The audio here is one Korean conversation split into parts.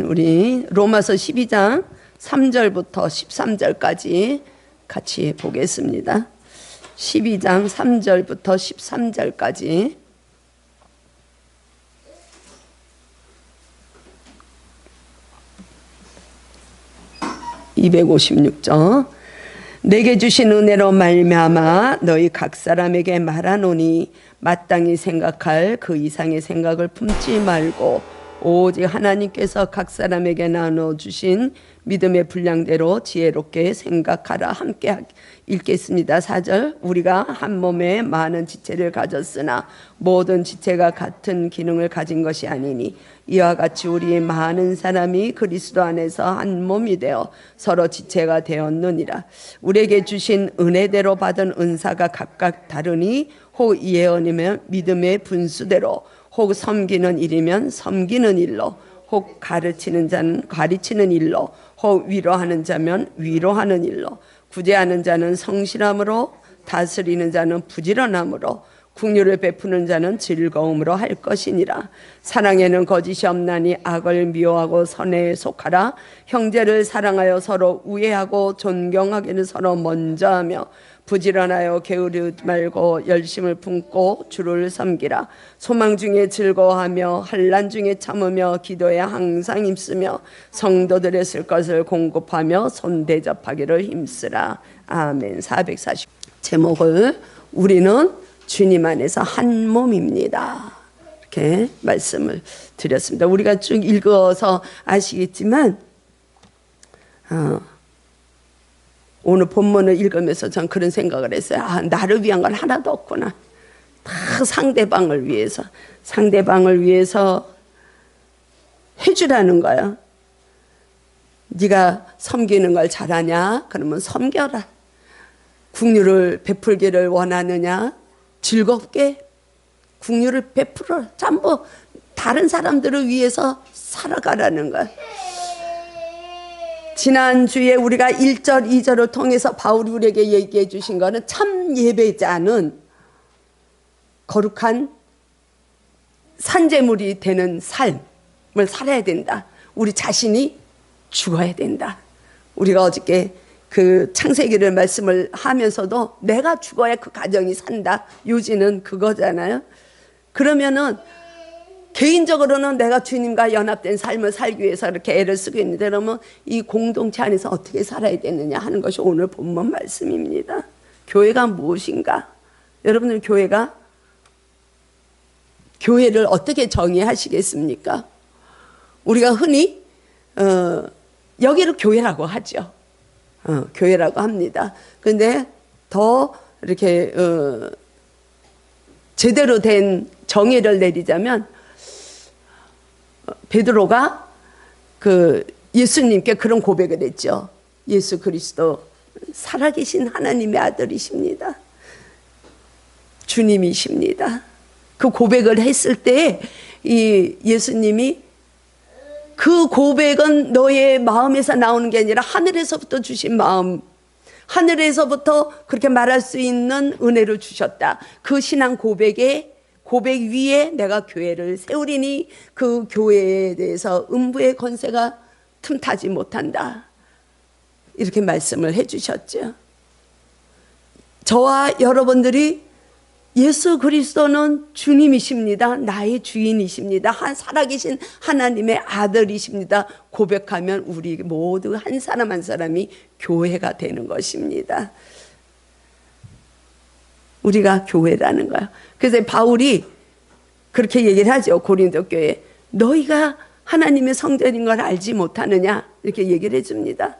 우리 로마서 12장 3절부터 13절까지 같이 보겠습니다. 12장 3절부터 13절까지. (256쪽) 내게 주신 은혜로 말미암아 너희 각 사람에게 말하노니 마땅히 생각할 그 이상의 생각을 품지 말고 오직 하나님께서 각 사람에게 나눠주신 믿음의 분량대로 지혜롭게 생각하라. 함께 읽겠습니다. 4절. 우리가 한 몸에 많은 지체를 가졌으나 모든 지체가 같은 기능을 가진 것이 아니니 이와 같이 우리 많은 사람이 그리스도 안에서 한 몸이 되어 서로 지체가 되었느니라. 우리에게 주신 은혜대로 받은 은사가 각각 다르니 혹 예언이면 믿음의 분수대로, 혹 섬기는 일이면 섬기는 일로, 혹 가르치는 자는 가르치는 일로, 혹 위로하는 자면 위로하는 일로, 구제하는 자는 성실함으로, 다스리는 자는 부지런함으로, 긍휼을 베푸는 자는 즐거움으로 할 것이니라. 사랑에는 거짓이 없나니 악을 미워하고 선에 속하라. 형제를 사랑하여 서로 우애하고 존경하기를 서로 먼저 하며 부지런하여 게으르지 말고 열심을 품고 주를 섬기라. 소망 중에 즐거워하며 환난 중에 참으며 기도에 항상 힘쓰며 성도들의 쓸 것을 공급하며 손대접하기를 힘쓰라. 아멘. 440 제목을 우리는 주님 안에서 한 몸입니다. 이렇게 말씀을 드렸습니다. 우리가 쭉 읽어서 아시겠지만 오늘 본문을 읽으면서 전 그런 생각을 했어요. 나를 위한 건 하나도 없구나. 다 상대방을 위해서 해주라는 거야. 네가 섬기는 걸 잘하냐? 그러면 섬겨라. 긍휼을 베풀기를 원하느냐? 즐겁게 긍휼을 베풀어. 전부 다른 사람들을 위해서 살아가라는 거야. 지난주에 우리가 1절, 2절을 통해서 바울이 우리에게 얘기해 주신 거는 참 예배자는 거룩한 산제물이 되는 삶을 살아야 된다. 우리 자신이 죽어야 된다. 우리가 어저께 그 창세기를 말씀을 하면서도 내가 죽어야 그 가정이 산다. 요지는 그거잖아요. 그러면은 개인적으로는 내가 주님과 연합된 삶을 살기 위해서 이렇게 애를 쓰고 있는데, 그러면 이 공동체 안에서 어떻게 살아야 되느냐 하는 것이 오늘 본문 말씀입니다. 교회가 무엇인가? 여러분들 교회를 어떻게 정의하시겠습니까? 우리가 흔히 여기를 교회라고 하죠. 교회라고 합니다. 그런데 더 이렇게 제대로 된 정의를 내리자면 베드로가 예수님께 그런 고백을 했죠. 예수 그리스도 살아계신 하나님의 아들이십니다. 주님이십니다. 그 고백을 했을 때 이 예수님이 그 고백은 너의 마음에서 나오는 게 아니라 하늘에서부터 주신 마음, 하늘에서부터 그렇게 말할 수 있는 은혜를 주셨다. 그 신앙 고백 위에 내가 교회를 세우리니 그 교회에 대해서 음부의 권세가 틈타지 못한다. 이렇게 말씀을 해주셨죠. 저와 여러분들이 예수 그리스도는 주님이십니다. 나의 주인이십니다. 살아계신 하나님의 아들이십니다. 고백하면 우리 모두 한 사람 한 사람이 교회가 되는 것입니다. 우리가 교회라는 거야. 그래서 바울이 그렇게 얘기를 하죠. 고린도 교회에. 너희가 하나님의 성전인 걸 알지 못하느냐? 이렇게 얘기를 해줍니다.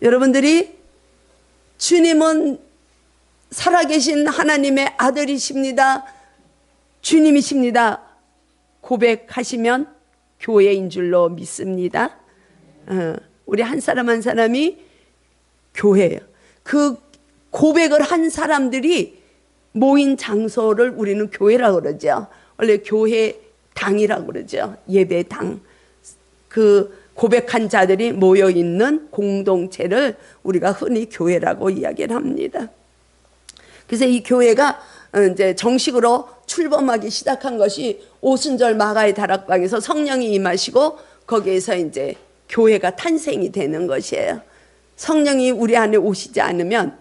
여러분들이 주님은 살아계신 하나님의 아들이십니다. 주님이십니다. 고백하시면 교회인 줄로 믿습니다. 우리 한 사람 한 사람이 교회예요. 그 고백을 한 사람들이 모인 장소를 우리는 교회라고 그러죠. 원래 교회당이라고 그러죠. 예배당. 그 고백한 자들이 모여있는 공동체를 우리가 흔히 교회라고 이야기를 합니다. 그래서 이 교회가 이제 정식으로 출범하기 시작한 것이 오순절 마가의 다락방에서 성령이 임하시고 거기에서 이제 교회가 탄생이 되는 것이에요. 성령이 우리 안에 오시지 않으면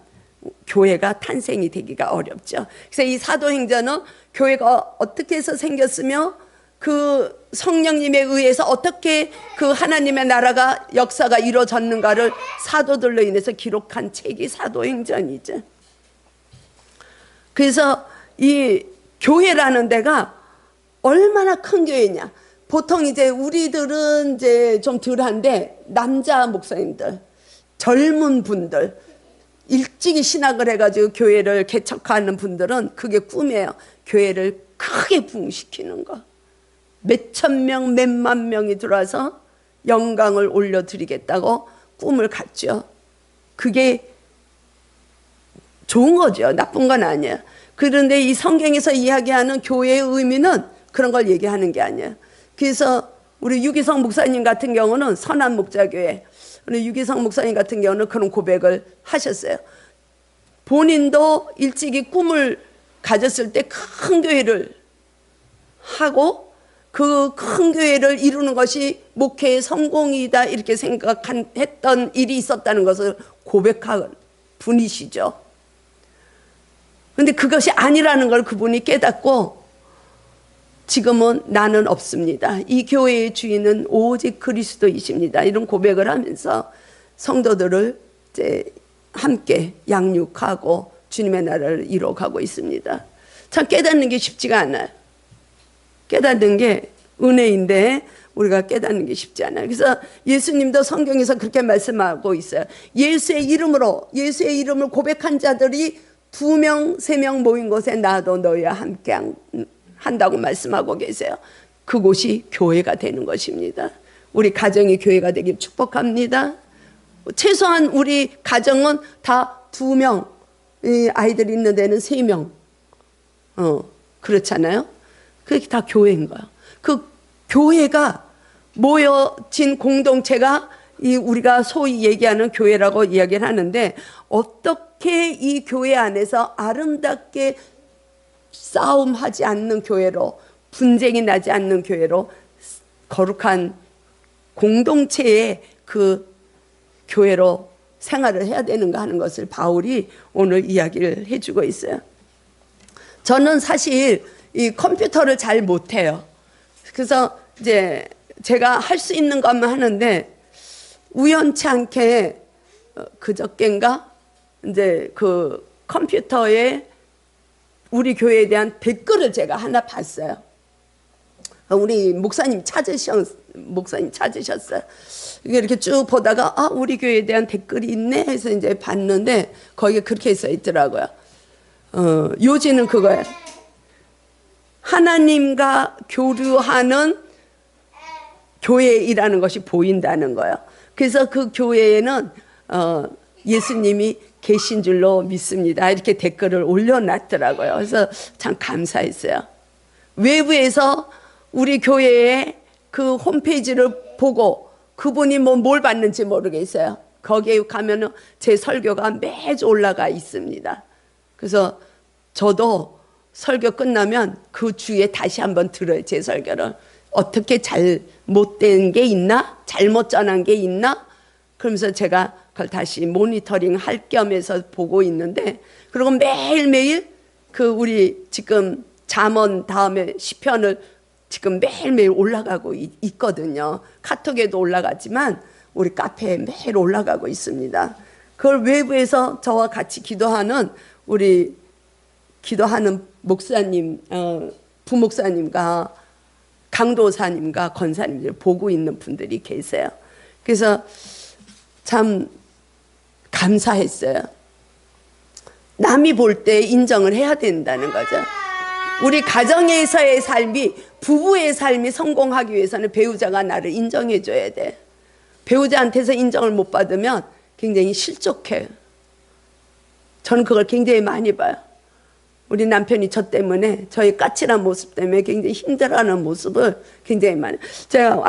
교회가 탄생이 되기가 어렵죠. 그래서 이 사도행전은 교회가 어떻게 해서 생겼으며 그 성령님에 의해서 어떻게 그 하나님의 나라가 역사가 이루어졌는가를 사도들로 인해서 기록한 책이 사도행전이죠. 그래서 이 교회라는 데가 얼마나 큰 교회냐. 보통 이제 우리들은 이제 좀 덜한데 남자 목사님들, 젊은 분들, 일찍이 신학을 해가지고 교회를 개척하는 분들은 그게 꿈이에요. 교회를 크게 부흥시키는 거. 몇천 명, 몇만 명이 들어와서 영광을 올려드리겠다고 꿈을 갖죠. 그게 좋은 거죠. 나쁜 건 아니에요. 그런데 이 성경에서 이야기하는 교회의 의미는 그런 걸 얘기하는 게 아니에요. 그래서 우리 유기성 목사님 같은 경우는 선한 목자교회, 우리 유기성 목사님 같은 경우는 그런 고백을 하셨어요. 본인도 일찍이 꿈을 가졌을 때 큰 교회를 하고 그 큰 교회를 이루는 것이 목회의 성공이다 이렇게 생각했던 일이 있었다는 것을 고백한 분이시죠. 그런데 그것이 아니라는 걸 그분이 깨닫고 지금은 나는 없습니다. 이 교회의 주인은 오직 그리스도이십니다. 이런 고백을 하면서 성도들을 이제 함께 양육하고 주님의 나라를 이뤄가고 있습니다. 참 깨닫는 게 쉽지가 않아요. 깨닫는 게 은혜인데 우리가 깨닫는 게 쉽지 않아요. 그래서 예수님도 성경에서 그렇게 말씀하고 있어요. 예수의 이름을 고백한 자들이 2명, 3명 모인 곳에 나도 너희와 함께 한다고 말씀하고 계세요. 그곳이 교회가 되는 것입니다. 우리 가정이 교회가 되길 축복합니다. 최소한 우리 가정은 다 2명, 아이들 있는 데는 3명, 그렇잖아요. 그게 다 교회인 거야. 그 교회가 모여진 공동체가 우리가 소위 얘기하는 교회라고 이야기를 하는데, 어떻게 이 교회 안에서 아름답게 싸움하지 않는 교회로, 분쟁이 나지 않는 교회로 거룩한 공동체의 그 교회로 생활을 해야 되는가 하는 것을 바울이 오늘 이야기를 해주고 있어요. 저는 사실 이 컴퓨터를 잘 못해요. 그래서 이제 제가 할 수 있는 것만 하는데, 우연치 않게 그저껜가 이제 그 컴퓨터에 우리 교회에 대한 댓글을 제가 하나 봤어요. 우리 목사님 찾으셨어요. 이렇게 쭉 보다가 우리 교회에 대한 댓글이 있네 해서 이제 봤는데 거기에 그렇게 써 있더라고요. 요지는 그거예요. 하나님과 교류하는 교회이라는 것이 보인다는 거예요. 그래서 그 교회에는 예수님이 계신 줄로 믿습니다. 이렇게 댓글을 올려놨더라고요. 그래서 참 감사했어요. 외부에서 우리 교회의 그 홈페이지를 보고 그분이 뭘 받는지 모르겠어요. 거기에 가면은 제 설교가 매주 올라가 있습니다. 그래서 저도 설교 끝나면 그 주에 다시 한번 들어요. 제 설교를. 어떻게 잘못된 게 있나? 잘못 전한 게 있나? 그러면서 제가 그걸 다시 모니터링 할 겸해서 보고 있는데, 그리고 매일매일 그 우리 지금 잠언 다음에 시편을 지금 매일매일 올라가고 있거든요. 카톡에도 올라가지만 우리 카페에 매일 올라가고 있습니다. 그걸 외부에서 저와 같이 기도하는 우리 기도하는 목사님, 부목사님과 강도사님과 권사님들 보고 있는 분들이 계세요. 그래서 참 감사했어요. 남이 볼 때 인정을 해야 된다는 거죠. 우리 가정에서의 삶이, 부부의 삶이 성공하기 위해서는 배우자가 나를 인정해 줘야 돼. 배우자한테서 인정을 못 받으면 굉장히 실족해요. 저는 그걸 굉장히 많이 봐요. 우리 남편이 저 때문에, 저의 까칠한 모습 때문에 굉장히 힘들어하는 모습을 굉장히 많이. 제가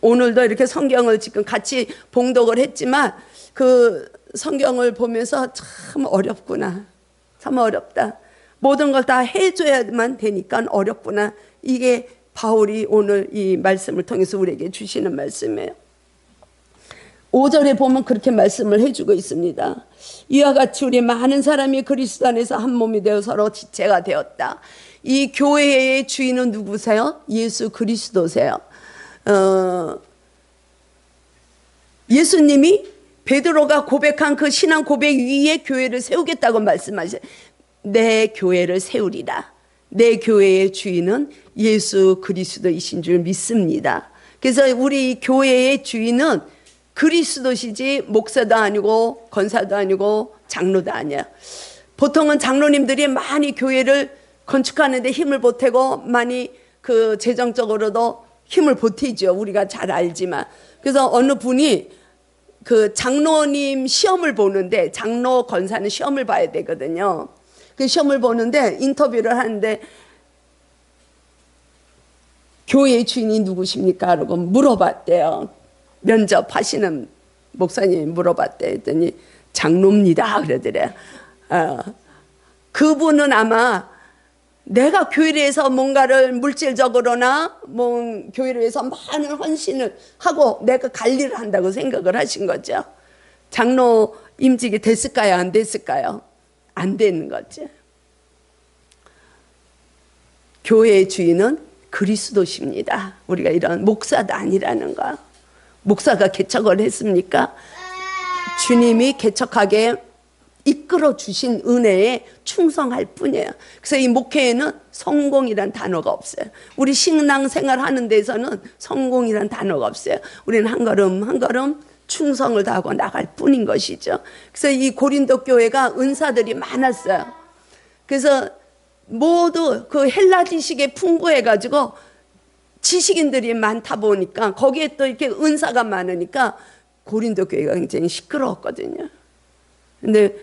오늘도 이렇게 성경을 지금 같이 봉독을 했지만 그 성경을 보면서 참 어렵구나. 참 어렵다. 모든 걸 다 해줘야만 되니까 어렵구나. 이게 바울이 오늘 이 말씀을 통해서 우리에게 주시는 말씀이에요. 5절에 보면 그렇게 말씀을 해주고 있습니다. 이와 같이 우리 많은 사람이 그리스도 안에서 한 몸이 되어 서로 지체가 되었다. 이 교회의 주인은 누구세요? 예수 그리스도세요. 예수님이 베드로가 고백한 그 신앙 고백 위에 교회를 세우겠다고 말씀하셔요. 내 교회를 세우리라. 내 교회의 주인은 예수 그리스도이신 줄 믿습니다. 그래서 우리 교회의 주인은 그리스도시지 목사도 아니고 권사도 아니고 장로도 아니야. 보통은 장로님들이 많이 교회를 건축하는데 힘을 보태고 많이 그 재정적으로도 힘을 보태죠. 우리가 잘 알지만. 그래서 어느 분이 그 장로님 시험을 보는데, 장로 권사는 시험을 봐야 되거든요. 그 시험을 보는데 인터뷰를 하는데 교회의 주인이 누구십니까? 라고 물어봤대요. 면접하시는 목사님이 물어봤대. 했더니 장로입니다. 그러더래요. 그분은 아마 내가 교회를 위해서 뭔가를 물질적으로나 뭐 교회를 위해서 많은 헌신을 하고 내가 관리를 한다고 생각을 하신 거죠. 장로 임직이 됐을까요? 안 됐을까요? 안 되는 거죠. 교회의 주인은 그리스도십니다. 우리가 이런 목사도 아니라는 거. 목사가 개척을 했습니까? 주님이 개척하게 이끌어 주신 은혜에 충성할 뿐이에요. 그래서 이 목회에는 성공이란 단어가 없어요. 우리 신앙생활 하는 데서는 성공이란 단어가 없어요. 우리는 한 걸음 한 걸음 충성을 다하고 나갈 뿐인 것이죠. 그래서 이 고린도 교회가 은사들이 많았어요. 그래서 모두 그 헬라 지식에 풍부해가지고 지식인들이 많다 보니까 거기에 또 이렇게 은사가 많으니까 고린도 교회가 굉장히 시끄러웠거든요. 근데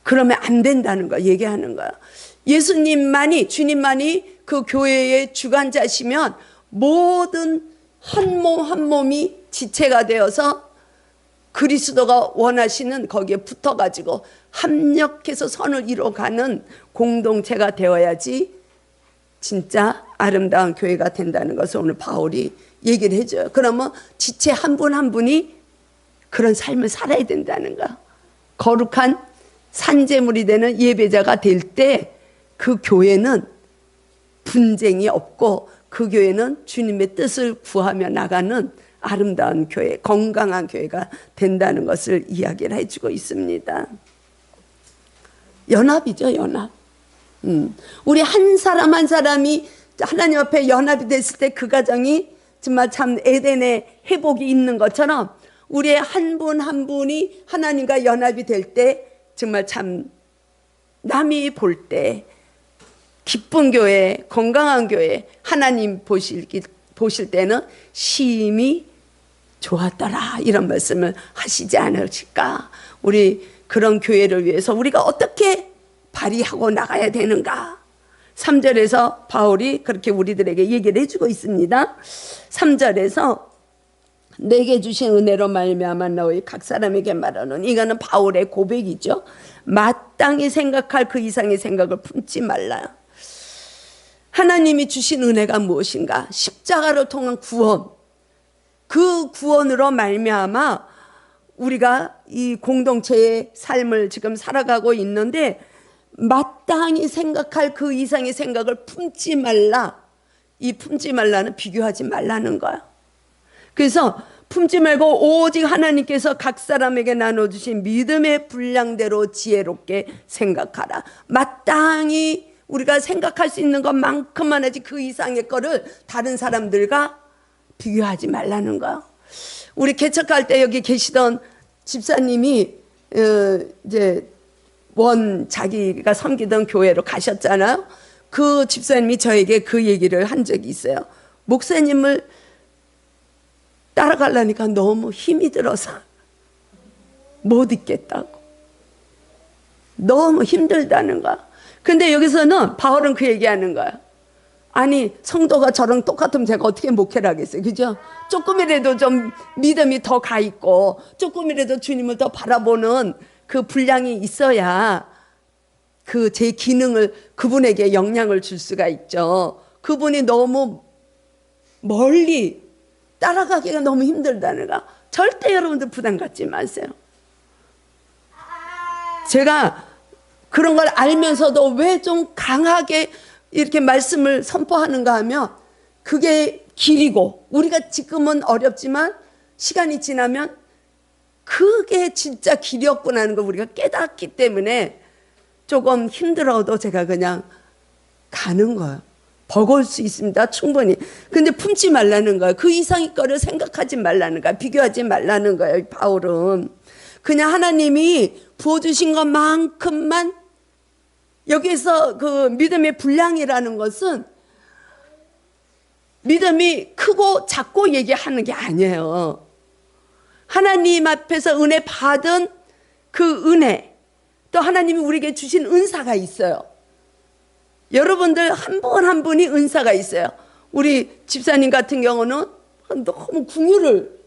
그러면 안 된다는 거 얘기하는 거야. 예수님만이, 주님만이 그 교회의 주관자시면 모든 한 몸 한 몸이 지체가 되어서 그리스도가 원하시는 거기에 붙어가지고 합력해서 선을 이뤄가는 공동체가 되어야지 진짜 아름다운 교회가 된다는 것을 오늘 바울이 얘기를 해줘요. 그러면 지체 한 분 한 분이 그런 삶을 살아야 된다는 거. 거룩한 산제물이 되는 예배자가 될 때 그 교회는 분쟁이 없고 그 교회는 주님의 뜻을 구하며 나가는 아름다운 교회, 건강한 교회가 된다는 것을 이야기를 해주고 있습니다. 연합이죠, 연합. 우리 한 사람 한 사람이 하나님 앞에 연합이 됐을 때 그 가정이 정말 참 에덴의 회복이 있는 것처럼 우리의 한 분 한 분이 하나님과 연합이 될 때 정말 참 남이 볼 때 기쁜 교회, 건강한 교회, 하나님 보실 때는 심히 좋았더라 이런 말씀을 하시지 않으실까. 우리 그런 교회를 위해서 우리가 어떻게 발휘하고 나가야 되는가. 3절에서 바울이 그렇게 우리들에게 얘기를 해주고 있습니다. 3절에서 내게 주신 은혜로 말미암아 너희 각 사람에게 말하노니, 이거는 바울의 고백이죠. 마땅히 생각할 그 이상의 생각을 품지 말라. 하나님이 주신 은혜가 무엇인가? 십자가를 통한 구원. 그 구원으로 말미암아 우리가 이 공동체의 삶을 지금 살아가고 있는데 마땅히 생각할 그 이상의 생각을 품지 말라. 이 품지 말라는 비교하지 말라는 거야. 그래서 품지 말고 오직 하나님께서 각 사람에게 나눠주신 믿음의 분량대로 지혜롭게 생각하라. 마땅히 우리가 생각할 수 있는 것만큼만 하지 그 이상의 거를 다른 사람들과 비교하지 말라는 거야. 우리 개척할 때 여기 계시던 집사님이 이제 자기가 섬기던 교회로 가셨잖아요. 그 집사님이 저에게 그 얘기를 한 적이 있어요. 목사님을 따라가려니까 너무 힘이 들어서 못 있겠다고. 너무 힘들다는 거야. 근데 여기서는 바울은 그 얘기하는 거야. 아니, 성도가 저랑 똑같으면 제가 어떻게 목회를 하겠어요. 그죠? 조금이라도 좀 믿음이 더 가 있고 조금이라도 주님을 더 바라보는 그 분량이 있어야 그 제 기능을 그분에게 영향을 줄 수가 있죠. 그분이 너무 멀리 따라가기가 너무 힘들다는 거. 절대 여러분들 부담 갖지 마세요. 제가 그런 걸 알면서도 왜 좀 강하게 이렇게 말씀을 선포하는가 하면 그게 길이고 우리가 지금은 어렵지만 시간이 지나면 그게 진짜 길이었구나 하는 걸 우리가 깨닫기 때문에 조금 힘들어도 제가 그냥 가는 거예요. 버거울 수 있습니다. 충분히. 근데 품지 말라는 거예요. 그 이상의 거를 생각하지 말라는 거예요. 비교하지 말라는 거예요. 바울은 그냥 하나님이 부어주신 것만큼만, 여기서 그 믿음의 분량이라는 것은 믿음이 크고 작고 얘기하는 게 아니에요. 하나님 앞에서 은혜 받은 그 은혜, 또 하나님이 우리에게 주신 은사가 있어요. 여러분들 한 분 한 분이 은사가 있어요. 우리 집사님 같은 경우는 너무 긍휼을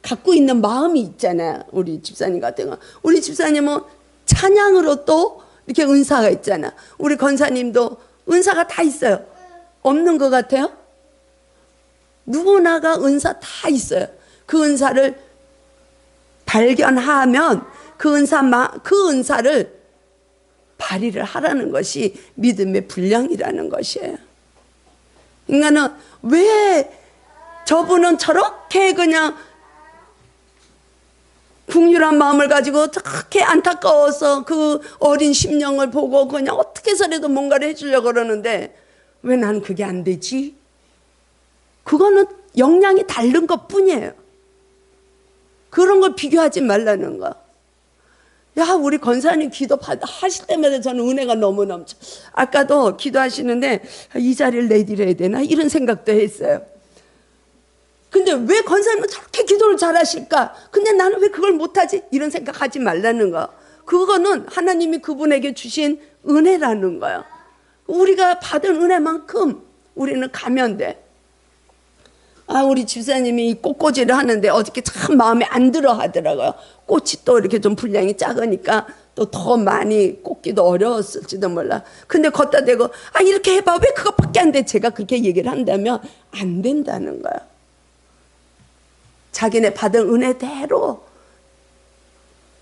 갖고 있는 마음이 있잖아요. 우리 집사님 같은 경우, 우리 집사님은 찬양으로 또 이렇게 은사가 있잖아. 우리 권사님도 은사가 다 있어요. 없는 것 같아요? 누구나가 은사 다 있어요. 그 은사를 발견하면 그 은사를 발휘를 하라는 것이 믿음의 분량이라는 것이에요. 인간은 왜 저분은 저렇게 그냥 긍휼한 마음을 가지고 저렇게 안타까워서 그 어린 심령을 보고 그냥 어떻게 해서라도 뭔가를 해주려고 그러는데 왜 나는 그게 안 되지? 그거는 역량이 다른 것 뿐이에요. 그런 걸 비교하지 말라는 거. 야, 우리 권사님 기도 하실 때마다 저는 은혜가 너무 넘쳐. 아까도 기도하시는데 이 자리를 내드려야 되나 이런 생각도 했어요. 근데 왜 권사님은 저렇게 기도를 잘하실까? 근데 나는 왜 그걸 못하지? 이런 생각하지 말라는 거. 그거는 하나님이 그분에게 주신 은혜라는 거예요. 우리가 받은 은혜만큼 우리는 가면 돼. 우리 집사님이 꽃꽂이를 하는데 어저께 참 마음에 안 들어 하더라고요. 꽃이 또 이렇게 좀 분량이 작으니까 또 더 많이 꽂기도 어려웠을지도 몰라. 근데 걷다 대고 이렇게 해봐. 왜 그것밖에 안 돼? 제가 그렇게 얘기를 한다면 안 된다는 거야. 자기네 받은 은혜대로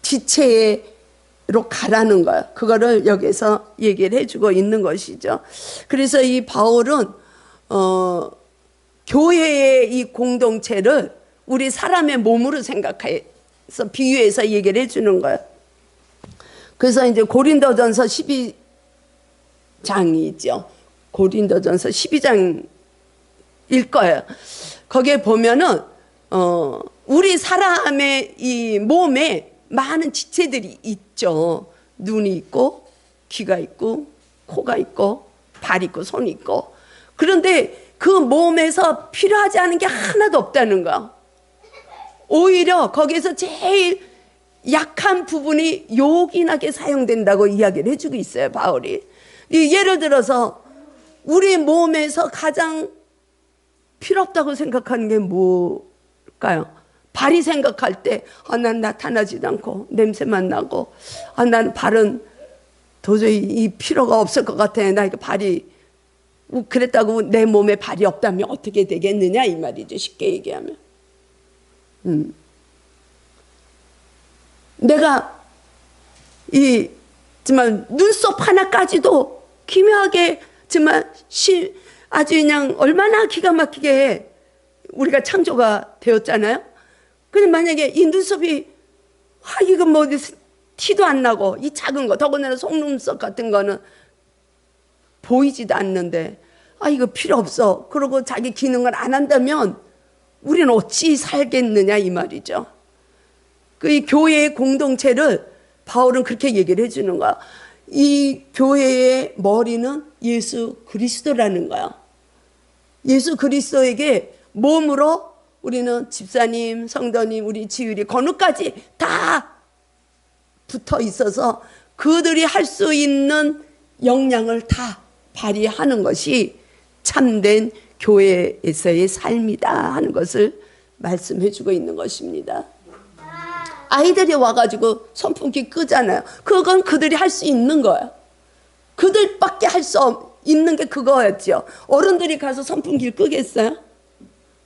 지체로 가라는 거야. 그거를 여기서 얘기를 해주고 있는 것이죠. 그래서 이 바울은 교회의 이 공동체를 우리 사람의 몸으로 생각해서 비유해서 얘기를 해주는 거예요. 그래서 이제 고린도전서 12장이 있죠. 고린도전서 12장일 거예요. 거기에 보면은 우리 사람의 이 몸에 많은 지체들이 있죠. 눈이 있고 귀가 있고 코가 있고 발이 있고 손이 있고. 그런데 그 몸에서 필요하지 않은 게 하나도 없다는 거. 오히려 거기에서 제일 약한 부분이 요긴하게 사용된다고 이야기를 해주고 있어요, 바울이. 예를 들어서 우리 몸에서 가장 필요 없다고 생각하는 게 뭘까요? 발이 생각할 때 난 나타나지도 않고 냄새만 나고 난 발은 도저히 이 필요가 없을 것 같아. 나 이거 발이 그랬다고 내 몸에 발이 없다면 어떻게 되겠느냐 이 말이죠. 쉽게 얘기하면. 내가 정말 눈썹 하나까지도 기묘하게 정말 아주 그냥 얼마나 기가 막히게 우리가 창조가 되었잖아요. 근데 만약에 이 눈썹이 이거 뭐 티도 안 나고 이 작은 거 더군다나 속눈썹 같은 거는 보이지도 않는데 이거 필요 없어. 그러고 자기 기능을 안 한다면 우리는 어찌 살겠느냐 이 말이죠. 이 교회의 공동체를 바울은 그렇게 얘기를 해주는 거야. 이 교회의 머리는 예수 그리스도라는 거야. 예수 그리스도에게 몸으로 우리는 집사님, 성도님, 우리 지율이 건우까지 다 붙어 있어서 그들이 할 수 있는 역량을 다 발휘하는 것이 참된 교회에서의 삶이다 하는 것을 말씀해 주고 있는 것입니다. 아이들이 와가지고 선풍기 끄잖아요. 그건 그들이 할 수 있는 거예요. 그들밖에 할 수 있는 게 그거였죠. 어른들이 가서 선풍기를 끄겠어요?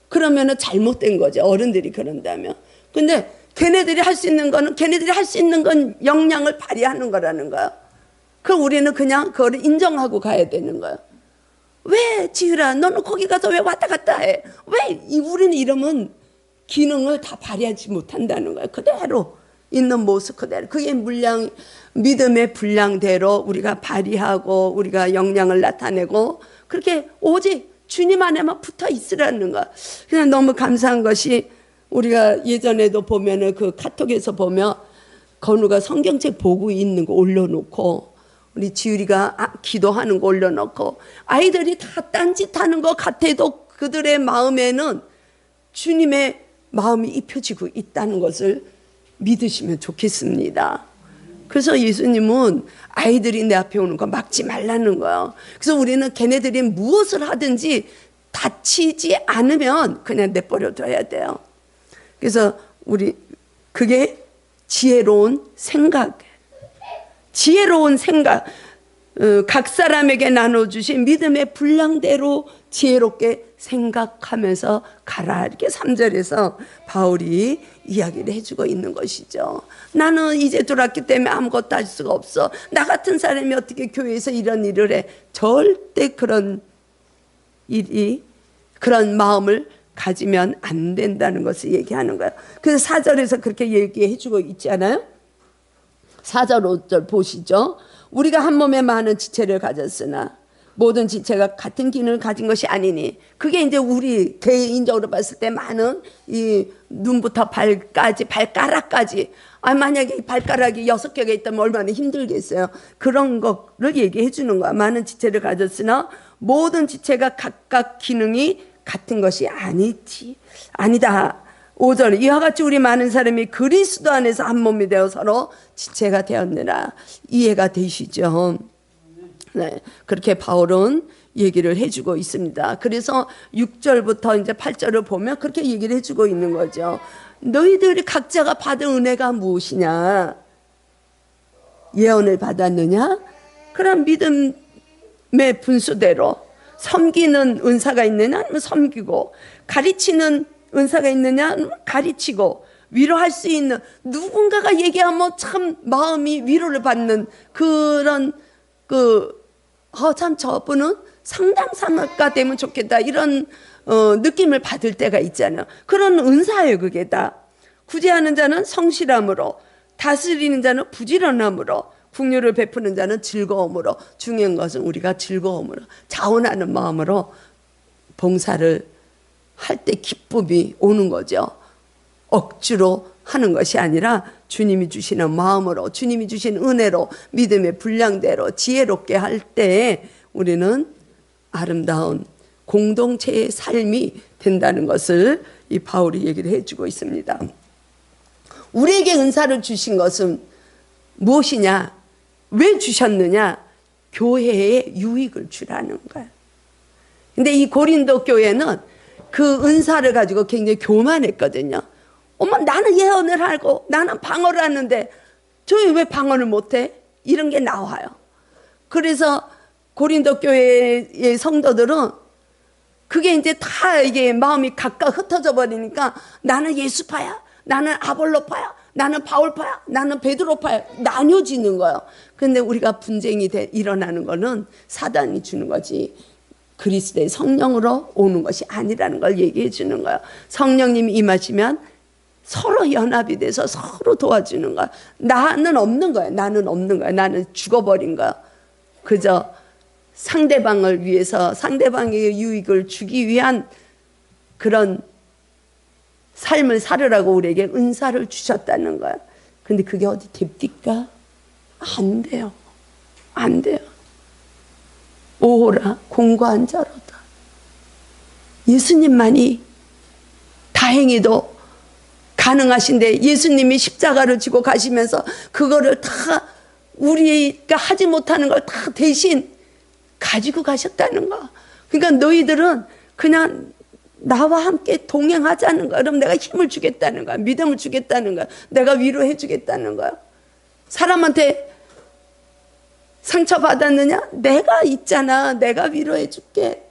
그러면은 잘못된 거죠. 어른들이 그런다면. 근데 걔네들이 할 수 있는 거는 걔네들이 할 수 있는 건 역량을 발휘하는 거라는 거예요. 그럼 우리는 그냥 그거를 인정하고 가야 되는 거예요. 왜 지율아 너는 거기 가서 왜 왔다 갔다 해? 왜 우리는 이러면 기능을 다 발휘하지 못한다는 거예요. 그대로 있는 모습 그대로. 그게 믿음의 분량대로 우리가 발휘하고 우리가 역량을 나타내고 그렇게 오직 주님 안에만 붙어 있으라는 거야. 그냥 너무 감사한 것이 우리가 예전에도 보면은 그 카톡에서 보면 건우가 성경책 보고 있는 거 올려놓고 우리 지율이가 기도하는 거 올려놓고 아이들이 다 딴짓하는 것 같아도 그들의 마음에는 주님의 마음이 입혀지고 있다는 것을 믿으시면 좋겠습니다. 그래서 예수님은 아이들이 내 앞에 오는 거 막지 말라는 거예요. 그래서 우리는 걔네들이 무엇을 하든지 다치지 않으면 그냥 내버려둬야 돼요. 그래서 그게 지혜로운 생각, 각 사람에게 나눠주신 믿음의 분량대로 지혜롭게 생각하면서 가라. 이렇게 3절에서 바울이 이야기를 해주고 있는 것이죠. 나는 이제 들어왔기 때문에 아무것도 할 수가 없어. 나 같은 사람이 어떻게 교회에서 이런 일을 해. 절대 그런 마음을 가지면 안 된다는 것을 얘기하는 거예요. 그래서 4절에서 그렇게 얘기해 주고 있잖아요. 4절 5절 보시죠. 우리가 한 몸에 많은 지체를 가졌으나 모든 지체가 같은 기능을 가진 것이 아니니. 그게 이제 우리 개인적으로 봤을 때 많은 이 눈부터 발가락까지 만약에 발가락이 6개가 있다면 얼마나 힘들겠어요. 그런 거를 얘기해 주는 거야. 많은 지체를 가졌으나 모든 지체가 각각 기능이 같은 것이 아니다. 5절 이와 같이 우리 많은 사람이 그리스도 안에서 한 몸이 되어 서로 지체가 되었느라. 이해가 되시죠? 네, 그렇게 바울은 얘기를 해주고 있습니다. 그래서 6절부터 이제 8절을 보면 그렇게 얘기를 해주고 있는 거죠. 너희들이 각자가 받은 은혜가 무엇이냐? 예언을 받았느냐? 그럼 믿음의 분수대로 섬기는 은사가 있느냐? 아니면 섬기고, 가르치는 은사가 있느냐? 가르치고, 위로할 수 있는 누군가가 얘기하면 참 마음이 위로를 받는 그런 참 저분은 상담사가 되면 좋겠다 이런 느낌을 받을 때가 있잖아요. 그런 은사예요. 그게 다. 구제하는 자는 성실함으로, 다스리는 자는 부지런함으로, 긍휼을 베푸는 자는 즐거움으로. 중요한 것은 우리가 즐거움으로, 자원하는 마음으로 봉사를 할 때 기쁨이 오는 거죠. 억지로 하는 것이 아니라 주님이 주시는 마음으로, 주님이 주신 은혜로, 믿음의 분량대로 지혜롭게 할 때 우리는 아름다운 공동체의 삶이 된다는 것을 이 바울이 얘기를 해주고 있습니다. 우리에게 은사를 주신 것은 무엇이냐? 왜 주셨느냐? 교회에 유익을 주라는 거예요. 근데 이 고린도 교회는 그 은사를 가지고 굉장히 교만했거든요. 어머, 나는 예언을 하고 나는 방언을 하는데 저희 왜 방언을 못해? 이런 게 나와요. 그래서 고린도 교회의 성도들은 그게 이제 다 이게 마음이 각각 흩어져 버리니까 나는 예수파야, 나는 아볼로파야, 나는 바울파야, 나는 베드로파야 나뉘어지는 거예요. 그런데 우리가 분쟁이 일어나는 거는 사단이 주는 거지 그리스도의 성령으로 오는 것이 아니라는 걸 얘기해 주는 거예요. 성령님이 임하시면 서로 연합이 돼서 서로 도와주는 거야. 나는 없는 거야. 나는 없는 거야. 나는 죽어버린 거야. 그저 상대방을 위해서 상대방에게 유익을 주기 위한 그런 삶을 살으라고 우리에게 은사를 주셨다는 거야. 근데 그게 어디 됩니까? 안 돼요. 안 돼요. 오호라 공고한 자로다. 예수님만이 다행히도 가능하신데 예수님이 십자가를 지고 가시면서 그거를 다 우리가 하지 못하는 걸 다 대신 가지고 가셨다는 거. 그러니까 너희들은 그냥 나와 함께 동행하자는 거야. 그럼 내가 힘을 주겠다는 거야. 믿음을 주겠다는 거야. 내가 위로해 주겠다는 거야. 사람한테 상처받았느냐? 내가 있잖아. 내가 위로해 줄게.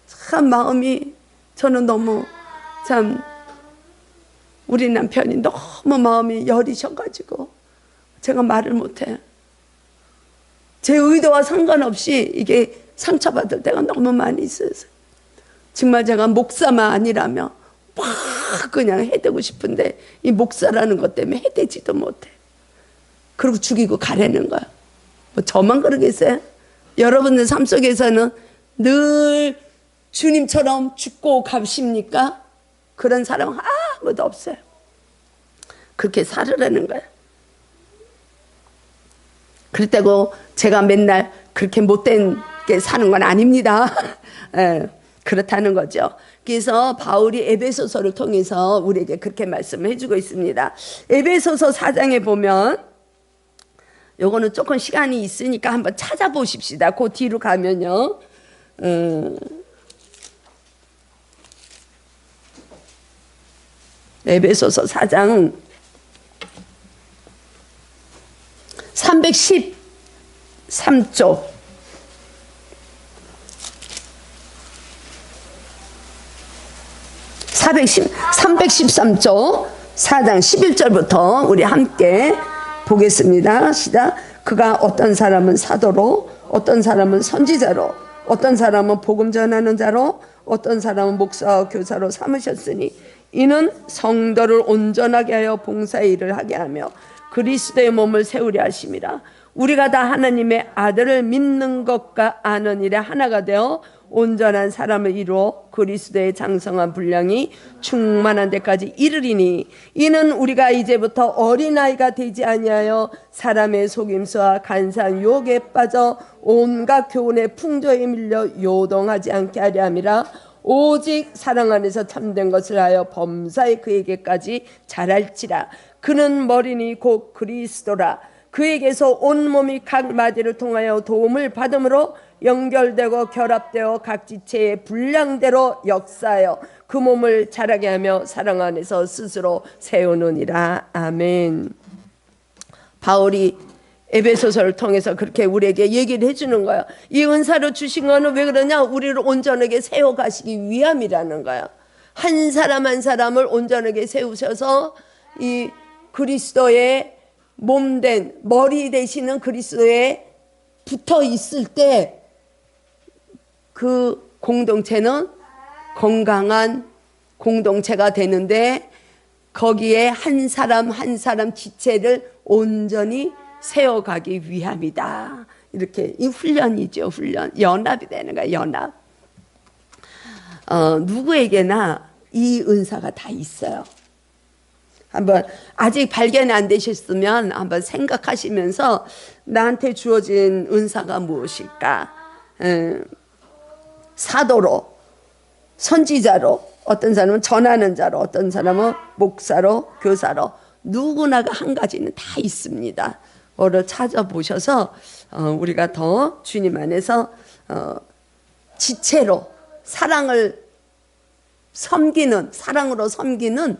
참 마음이, 저는 너무 참 우리 남편이 너무 마음이 여리셔가지고 제가 말을 못해요. 제 의도와 상관없이 이게 상처받을 때가 너무 많이 있어서 정말 제가 목사만 아니라면 막 그냥 해대고 싶은데 이 목사라는 것 때문에 해대지도 못해. 그리고 죽이고 가려는 거야. 뭐 저만 그러겠어요? 여러분들 삶 속에서는 늘 주님처럼 죽고 가십니까? 그런 사람은 아무도 없어요. 그렇게 살으라는 거야. 그렇다고 제가 맨날 그렇게 못된 게 사는 건 아닙니다. 예, 그렇다는 거죠. 그래서 바울이 에베소서를 통해서 우리에게 그렇게 말씀을 해주고 있습니다. 에베소서 4장에 보면, 요거는 조금 시간이 있으니까 한번 찾아보십시다. 그 뒤로 가면요. 에베소서 4장 313쪽. 313쪽 4장 11절부터 우리 함께 보겠습니다. 시작. 그가 어떤 사람은 사도로, 어떤 사람은 선지자로, 어떤 사람은 복음 전하는 자로, 어떤 사람은 목사와 교사로 삼으셨으니 이는 성도를 온전하게 하여 봉사의 일을 하게 하며 그리스도의 몸을 세우려 하심이라. 우리가 다 하나님의 아들을 믿는 것과 아는 일에 하나가 되어 온전한 사람을 이루어 그리스도의 장성한 분량이 충만한 데까지 이르리니 이는 우리가 이제부터 어린아이가 되지 아니하여 사람의 속임수와 간사한 유혹에 빠져 온갖 교훈의 풍조에 밀려 요동하지 않게 하려 함이라. 오직 사랑 안에서 참된 것을 하여 범사에 그에게까지 자랄지라. 그는 머리니 곧 그리스도라. 그에게서 온 몸이 각 마디를 통하여 도움을 받음으로 연결되고 결합되어 각 지체의 분량대로 역사하여 그 몸을 자라게 하며 사랑 안에서 스스로 세우느니라. 아멘. 바울이 에베소서를 통해서 그렇게 우리에게 얘기를 해주는 거예요. 이 은사를 주신 거는 왜 그러냐? 우리를 온전하게 세워가시기 위함이라는 거예요. 한 사람 한 사람을 온전하게 세우셔서 이 그리스도의 몸된 머리 되시는 그리스도에 붙어 있을 때 그 공동체는 건강한 공동체가 되는데 거기에 한 사람 한 사람 지체를 온전히 세워가기 위함이다. 이렇게 이 훈련이죠. 훈련. 연합이 되는 거야. 연합. 누구에게나 이 은사가 다 있어요. 한번 아직 발견이 안 되셨으면 한번 생각하시면서 나한테 주어진 은사가 무엇일까? 사도로, 선지자로, 어떤 사람은 전하는 자로, 어떤 사람은 목사로, 교사로, 누구나가 한 가지는 다 있습니다. 오늘 찾아보셔서 우리가 더 주님 안에서 지체로 사랑을 섬기는, 사랑으로 섬기는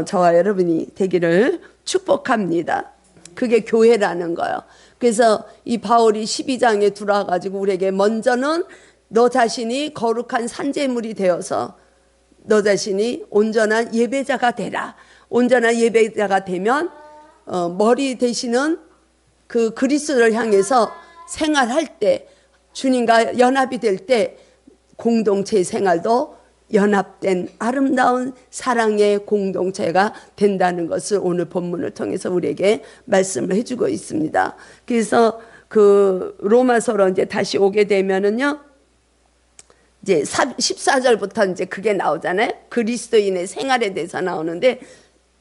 저와 여러분이 되기를 축복합니다. 그게 교회라는 거예요. 그래서 이 바울이 12장에 들어와가지고 우리에게 먼저는 너 자신이 거룩한 산제물이 되어서 너 자신이 온전한 예배자가 되라. 온전한 예배자가 되면 머리 되시는 그 그리스도를 향해서 생활할 때, 주님과 연합이 될 때 공동체 생활도 연합된 아름다운 사랑의 공동체가 된다는 것을 오늘 본문을 통해서 우리에게 말씀을 해주고 있습니다. 그래서 그 로마서로 이제 다시 오게 되면은요, 이제 14절부터 이제 그게 나오잖아요. 그리스도인의 생활에 대해서 나오는데,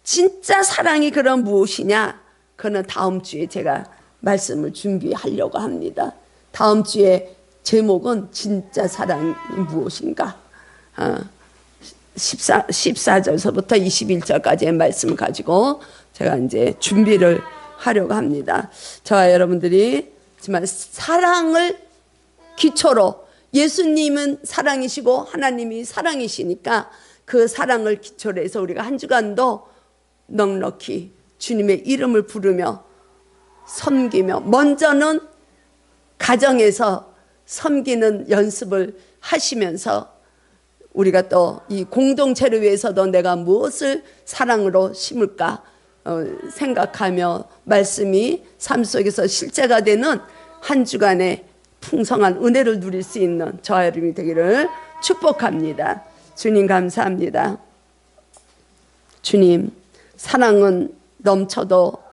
진짜 사랑이 그럼 무엇이냐? 그거는 다음 주에 제가 말씀을 준비하려고 합니다. 다음 주에 제목은 진짜 사랑이 무엇인가? 14절서부터 21절까지의 말씀을 가지고 제가 이제 준비를 하려고 합니다. 저와 여러분들이 정말 사랑을 기초로, 예수님은 사랑이시고 하나님이 사랑이시니까 그 사랑을 기초로 해서 우리가 한 주간도 넉넉히 주님의 이름을 부르며 섬기며, 먼저는 가정에서 섬기는 연습을 하시면서 우리가 또 이 공동체를 위해서도 내가 무엇을 사랑으로 심을까 생각하며 말씀이 삶 속에서 실제가 되는 한 주간의 풍성한 은혜를 누릴 수 있는 저와 여러분이 되기를 축복합니다. 주님 감사합니다. 주님, 사랑은 넘쳐도